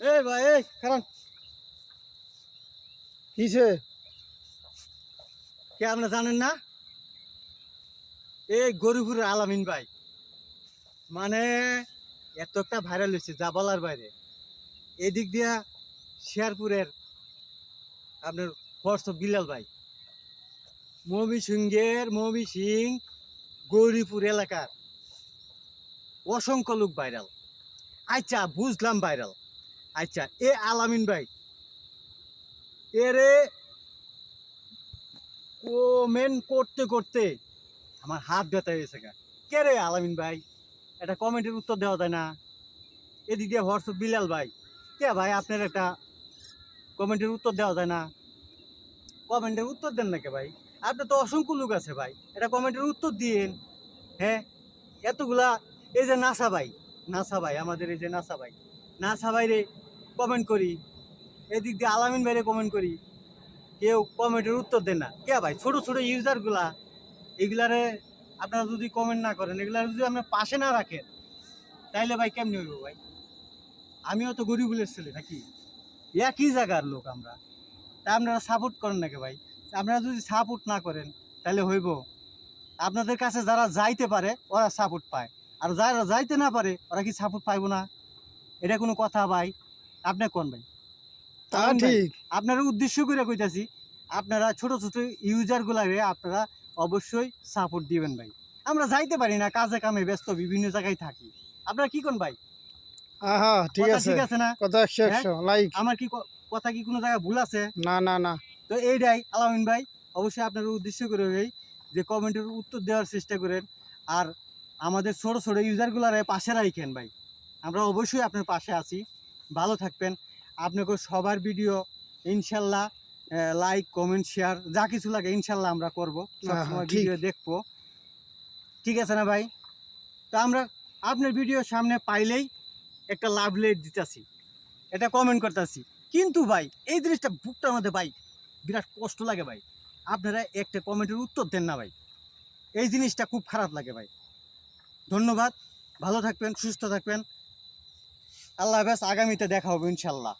এই ভাই এই কারণ কিসে? কে আপনি জানেন না? এই গরিপুরের আলামিন ভাই মানে এত একটা ভাইরাল হয়েছে যা বলার বাইরে। এদিক দিয়া শেরপুরের আপনার হোয়াটসঅ্যাপ বিলাল ভাই ময়মনসিংহ গৌরীপুর এলাকার অসংখ্য লোক ভাইরাল। আচ্ছা বুঝলাম ভাইরাল। আচ্ছা এ আলামিন ভাই এরে কমেন্ট করতে করতে আমার হাত ব্যথা হয়েছে গা। কে রে আলামিন ভাই, এটা কমেন্টের উত্তর দেওয়া যায় না? এদিক দিয়ে হোয়াটসঅ্যাপ বিলাল ভাই, কে ভাই আপনার একটা কমেন্টের উত্তর দেওয়া যায় না? কমেন্টের উত্তর দেন না কে ভাই? আপনার তো অসংখ্য লোক আছে ভাই, এটা কমেন্টের উত্তর দিন। হ্যাঁ, এতগুলা এই যে নাসা ভাই আমাদের এই যে নাসা ভাই রে কমেন্ট করি, এদিক দিয়ে আলামিন ভাইরে কমেন্ট করি, কেউ কমেন্টের উত্তর দেন না কে ভাই? ছোট ছোট ইউজারগুলা এগুলারে আপনারা যদি কমেন্ট না করেন, এগুলা যদি আপনার পাশে না রাখেন, তাইলে ভাই কেমনি হইব ভাই? আমিও তো গরিবুলের ছেলে নাকি, একই জায়গার লোক আমরা, তা আপনারা সাপোর্ট করেন নাকি ভাই? আপনারা যদি সাপোর্ট না করেন তাহলে হইব? আপনাদের কাছে যারা যাইতে পারে ওরা সাপোর্ট পায়, আর যারা যাইতে না পারে ওরা কি সাপোর্ট পাইব না? এটা কোনো কথা ভাই? আপনি কোন ভাই? তা আলামিন ভাই, ঠিক। আপনারা উদ্দেশ্য করে কইতাছি, আপনারা ছোট ছোট ইউজারগুলারে আপনারা অবশ্যই সাপোর্ট দিবেন ভাই। আমরা যাইতে পারি না, কাজে কামে ব্যস্ত, বিভিন্ন জায়গায় থাকি। আপনারা কি কোন ভাই? আহা, ঠিক কথা আছে। ঠিক আছে না? কথা 100 হ্যাঁ, 100 লাইক। আমার কি কথা কি কোনো জায়গায় ভুল আছে? না না না। তো এইটাই আলামিন ভাই, অবশ্যই আপনারা উদ্দেশ্য করে ভাই যে কমেন্টের উত্তর দেওয়ার চেষ্টা করেন, আর আমাদের ছোট ছোট ইউজারগুলারে পাশে রাখেন ভাই। আমরা অবশ্যই আপনার পাশে আছি। ভালো থাকবেন। আপনাকে সবার ভিডিও ইনশাল্লাহ লাইক কমেন্ট শেয়ার যা কিছু লাগে ইনশাল্লাহ আমরা করবো, সবসময় ঠিক। ভিডিও দেখবো। ঠিক আছে না ভাই? তো আমরা আপনার ভিডিও সামনে পাইলেই একটা লাভ লেট দিতেছি, এটা কমেন্ট করতেছি। কিন্তু ভাই এই জিনিসটা বুকটার মধ্যে ভাই বিরাট কষ্ট লাগে ভাই। আপনারা একটা কমেন্টের উত্তর দেন না ভাই, এই জিনিসটা খুব খারাপ লাগে ভাই। ধন্যবাদ, ভালো থাকবেন, সুস্থ থাকবেন। আল্লাহ হাফেজ, আগামীতে দেখা হবে ইনশাল্লাহ।